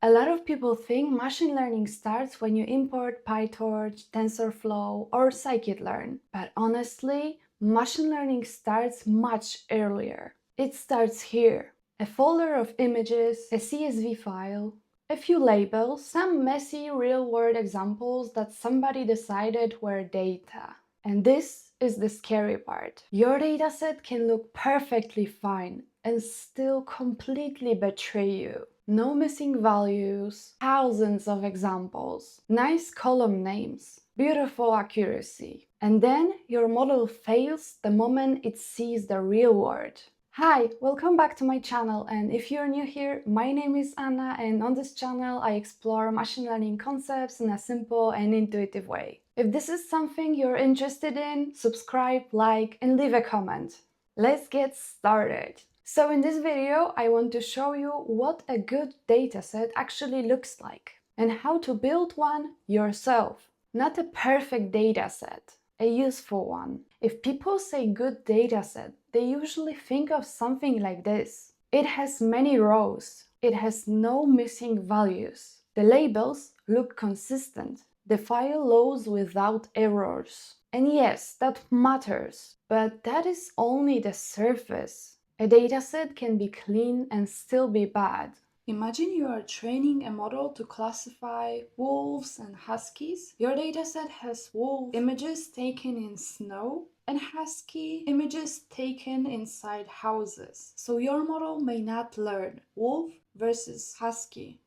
A lot of people think machine learning starts when you import PyTorch, TensorFlow, or scikit-learn. But honestly, machine learning starts much earlier. It starts here. A folder of images, a CSV file, a few labels, some messy real-world examples that somebody decided were data. And this is the scary part. Your dataset can look perfectly fine and still completely betray you. No missing values, thousands of examples, nice column names, beautiful accuracy. And then your model fails the moment it sees the real world. Hi, welcome back to my channel, and if you're new here, my name is Anna, and on this channel I explore machine learning concepts in a simple and intuitive way. If this is something you're interested in, subscribe, like, and leave a comment. Let's get started. So in this video, I want to show you what a good dataset actually looks like and how to build one yourself. Not a perfect dataset, a useful one. If people say good dataset, they usually think of something like this. It has many rows. It has no missing values. The labels look consistent. The file loads without errors. And yes, that matters, but that is only the surface. A dataset can be clean and still be bad. Imagine you are training a model to classify wolves and huskies. Your dataset has wolf images taken in snow and husky images taken inside houses. So your model may not learn wolf versus husky.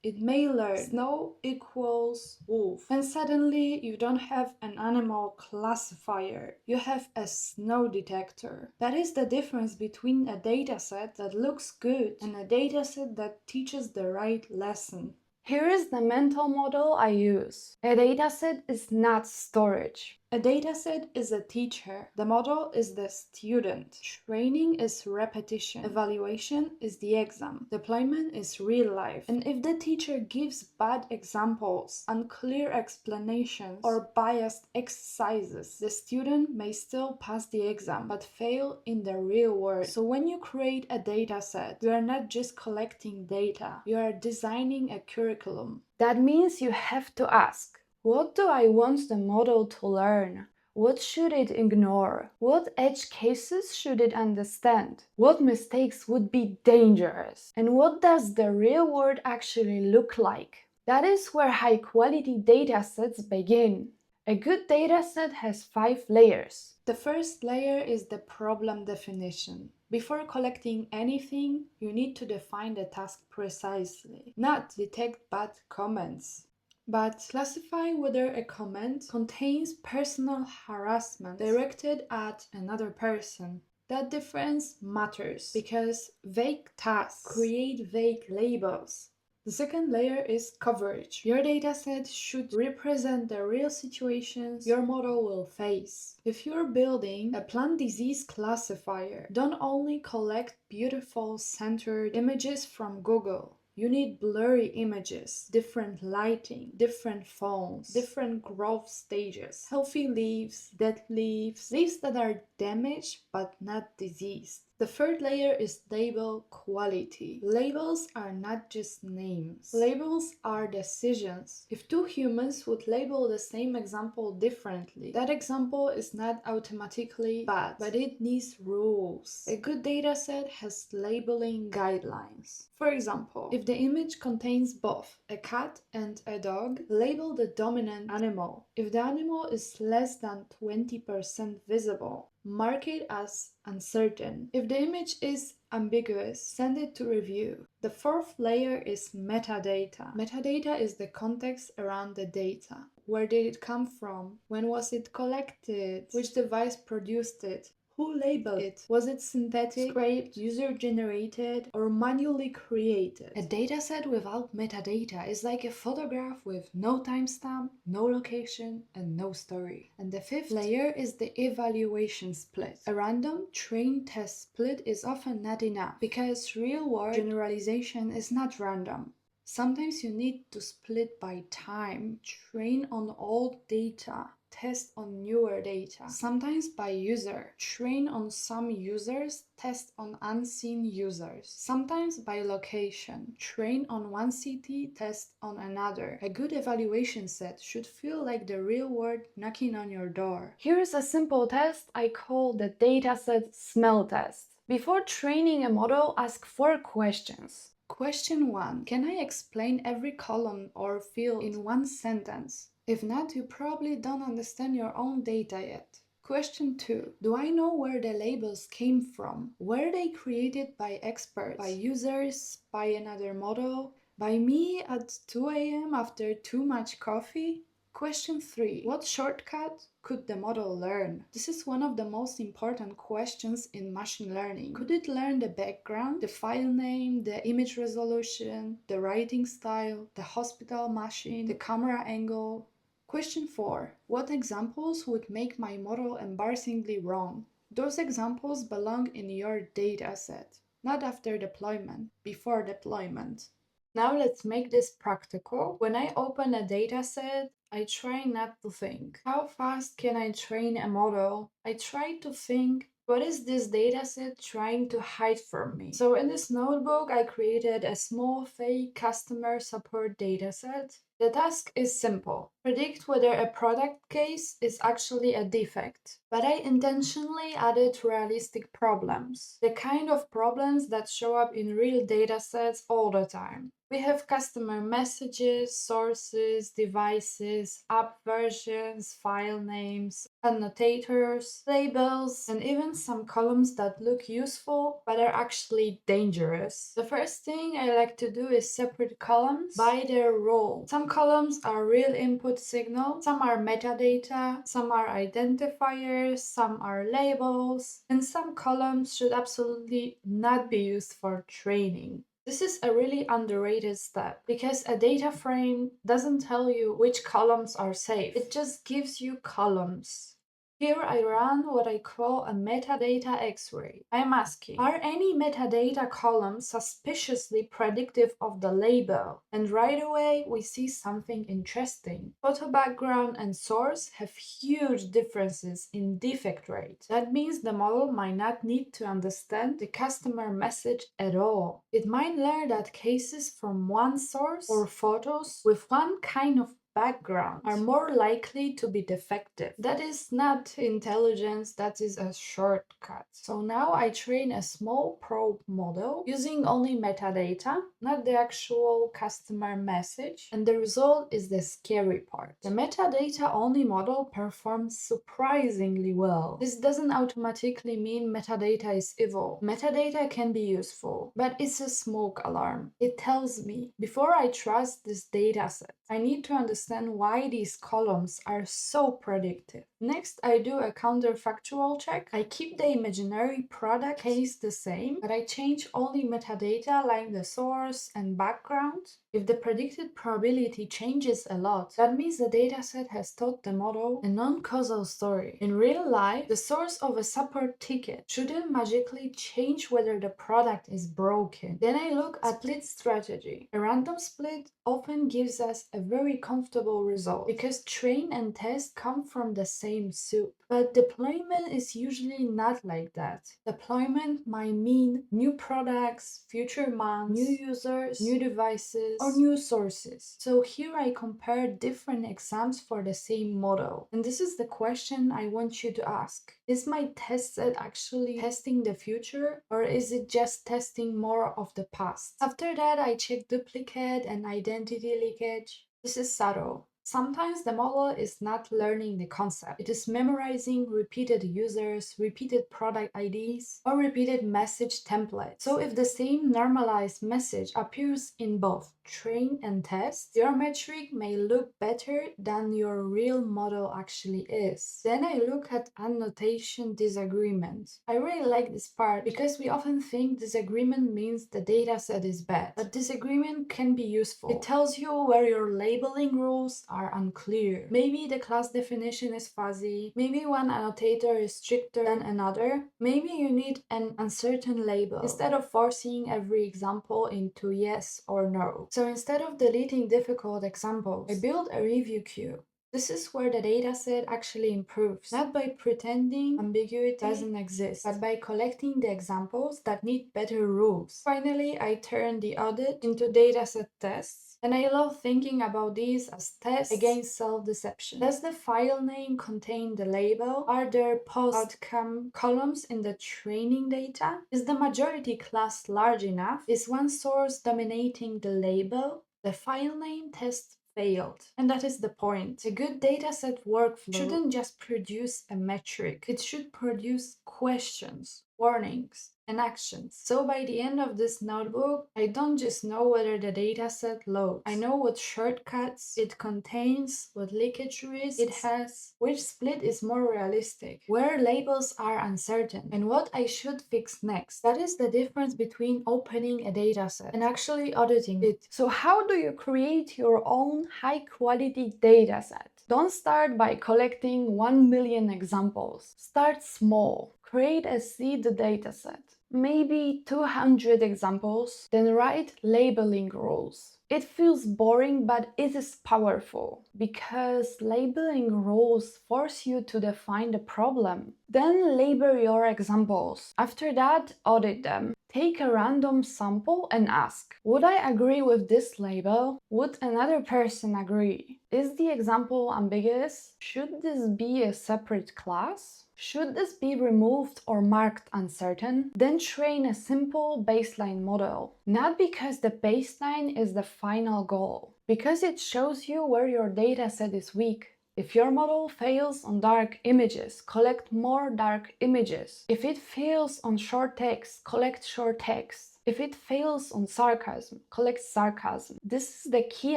It may learn snow equals wolf. And suddenly you don't have an animal classifier. You have a snow detector. That is the difference between a dataset that looks good and a dataset that teaches the right lesson. Here is the mental model I use. A dataset is not storage. A dataset is a teacher. The model is the student. Training is repetition. Evaluation is the exam. Deployment is real life. And if the teacher gives bad examples, unclear explanations, or biased exercises, the student may still pass the exam but fail in the real world. So when you create a dataset, you are not just collecting data, you are designing a curriculum. That means you have to ask, what do I want the model to learn? What should it ignore? What edge cases should it understand? What mistakes would be dangerous? And what does the real world actually look like? That is where high-quality datasets begin. A good dataset has 5 layers. The first layer is the problem definition. Before collecting anything, you need to define the task precisely, not detect bad comments, but classify whether a comment contains personal harassment directed at another person. That difference matters because vague tasks create vague labels. The second layer is coverage. Your dataset should represent the real situations your model will face. If you're building a plant disease classifier, don't only collect beautiful centered images from Google. You need blurry images, different lighting, different phones, different growth stages, healthy leaves, dead leaves, leaves that are damaged but not diseased. The third layer is label quality. Labels are not just names. Labels are decisions. If 2 humans would label the same example differently, that example is not automatically bad, but it needs rules. A good dataset has labeling guidelines. For example, if the image contains both a cat and a dog, label the dominant animal. If the animal is less than 20% visible, mark it as uncertain. If the image is ambiguous, send it to review. The fourth layer is metadata. Metadata is the context around the data. Where did it come from? When was it collected? Which device produced it? Who labeled it? Was it synthetic, scraped, user-generated, or manually created? A dataset without metadata is like a photograph with no timestamp, no location, and no story. And the fifth layer is the evaluation split. A random trained test split is often not enough because real-world generalization is not random. Sometimes you need to split by time, train on old data, test on newer data. Sometimes by user, train on some users, test on unseen users. Sometimes by location, train on one city, test on another. A good evaluation set should feel like the real world knocking on your door. Here's a simple test I call the dataset smell test. Before training a model, ask 4 questions. Question 1. Can I explain every column or field in one sentence? If not, you probably don't understand your own data yet. Question 2. Do I know where the labels came from? Were they created by experts, by users, by another model, by me at 2 a.m. after too much coffee? Question 3. What shortcut could the model learn? This is one of the most important questions in machine learning. Could it learn the background, the file name, the image resolution, the writing style, the hospital machine, the camera angle? Question 4. What examples would make my model embarrassingly wrong? Those examples belong in your dataset, not after deployment, before deployment. Now let's make this practical. When I open a dataset, I try not to think, how fast can I train a model? I try to think, what is this dataset trying to hide from me? So in this notebook, I created a small fake customer support dataset. The task is simple. Predict whether a product case is actually a defect. But I intentionally added realistic problems. The kind of problems that show up in real datasets all the time. We have customer messages, sources, devices, app versions, file names, annotators, labels, and even some columns that look useful but are actually dangerous. The first thing I like to do is separate columns by their role. Some columns are real input signal, some are metadata, some are identifiers, some are labels, and some columns should absolutely not be used for training. This is a really underrated step because a data frame doesn't tell you which columns are safe. It just gives you columns. Here I run what I call a metadata X-ray. I'm asking, are any metadata columns suspiciously predictive of the label? And right away we see something interesting. Photo background and source have huge differences in defect rate. That means the model might not need to understand the customer message at all. It might learn that cases from one source or photos with one kind of background are more likely to be defective. That is not intelligence, that is a shortcut. So now I train a small probe model using only metadata, not the actual customer message, and the result is the scary part. The metadata only model performs surprisingly well. This doesn't automatically mean metadata is evil. Metadata can be useful, but it's a smoke alarm. It tells me, before I trust this dataset, I need to understand why these columns are so predictive. Next, I do a counterfactual check. I keep the imaginary product case the same, but I change only metadata like the source and background. If the predicted probability changes a lot, that means the dataset has taught the model a non-causal story. In real life, the source of a support ticket shouldn't magically change whether the product is broken. Then I look at split strategy. A random split often gives us a very comfortable result because train and test come from the same soup. But deployment is usually not like that. Deployment might mean new products, future months, new users, new devices, or new sources. So here I compare different exams for the same model. And this is the question I want you to ask. Is my test set actually testing the future, or is it just testing more of the past? After that, I check duplicate and identity leakage. This is subtle. Sometimes the model is not learning the concept. It is memorizing repeated users, repeated product IDs, or repeated message templates. So if the same normalized message appears in both train and test, your metric may look better than your real model actually is. Then I look at annotation disagreement. I really like this part because we often think disagreement means the dataset is bad, but disagreement can be useful. It tells you where your labeling rules are unclear. Maybe the class definition is fuzzy, maybe one annotator is stricter than another, maybe you need an uncertain label instead of forcing every example into yes or no. So instead of deleting difficult examples, I built a review queue. This is where the dataset actually improves, not by pretending ambiguity doesn't exist, but by collecting the examples that need better rules. Finally, I turned the audit into dataset tests, and I love thinking about these as tests against self-deception. Does the file name contain the label? Are there post-outcome columns in the training data? Is the majority class large enough? Is one source dominating the label? The file name test failed. And that is the point. A good dataset workflow shouldn't just produce a metric, it should produce questions, warnings, and actions. So by the end of this notebook, I don't just know whether the dataset loads. I know what shortcuts it contains, what leakage risks it has, which split is more realistic, where labels are uncertain, and what I should fix next. That is the difference between opening a dataset and actually auditing it. So how do you create your own high-quality dataset? Don't start by collecting 1 million examples. Start small. Create a seed dataset, maybe 200 examples, then write labeling rules. It feels boring, but it is powerful because labeling rules force you to define the problem. Then label your examples. After that, audit them. Take a random sample and ask, would I agree with this label? Would another person agree? Is the example ambiguous? Should this be a separate class? Should this be removed or marked uncertain? Then train a simple baseline model. Not because the baseline is the final goal, because it shows you where your dataset is weak. If your model fails on dark images, collect more dark images. If it fails on short text, collect short text. If it fails on sarcasm, collect sarcasm. This is the key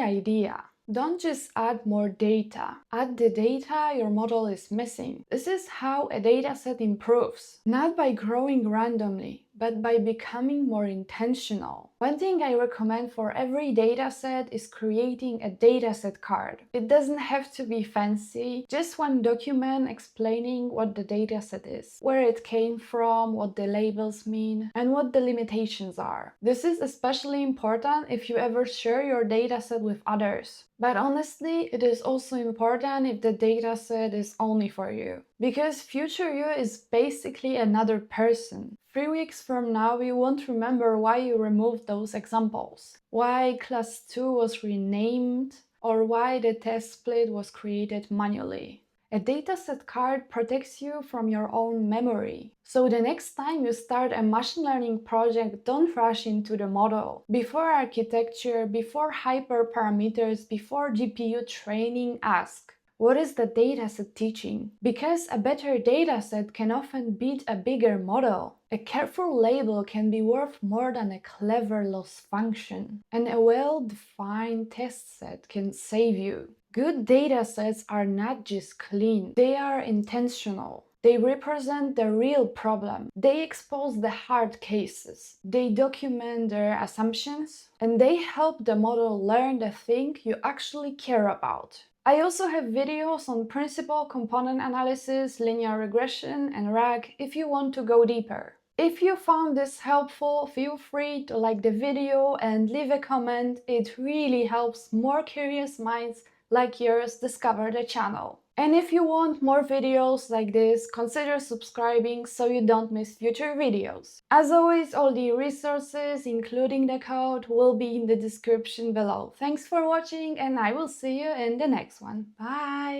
idea. Don't just add more data. Add the data your model is missing. This is how a dataset improves, not by growing randomly, but by becoming more intentional. One thing I recommend for every dataset is creating a dataset card. It doesn't have to be fancy, just one document explaining what the dataset is, where it came from, what the labels mean, and what the limitations are. This is especially important if you ever share your dataset with others. But honestly, it is also important if the dataset is only for you. Because future you is basically another person. 3 weeks from now, you won't remember why you removed those examples, why class 2 was renamed, or why the test split was created manually. A dataset card protects you from your own memory. So the next time you start a machine learning project, don't rush into the model. Before architecture, before hyperparameters, before GPU training, ask, what is the dataset teaching? Because a better dataset can often beat a bigger model. A careful label can be worth more than a clever loss function. And a well-defined test set can save you. Good datasets are not just clean, they are intentional. They represent the real problem. They expose the hard cases. They document their assumptions. And they help the model learn the thing you actually care about. I also have videos on principal component analysis, linear regression, and RAG if you want to go deeper. If you found this helpful, feel free to like the video and leave a comment. It really helps more curious minds like yours discover the channel. And if you want more videos like this, consider subscribing so you don't miss future videos. As always, all the resources, including the code, will be in the description below. Thanks for watching and I will see you in the next one. Bye!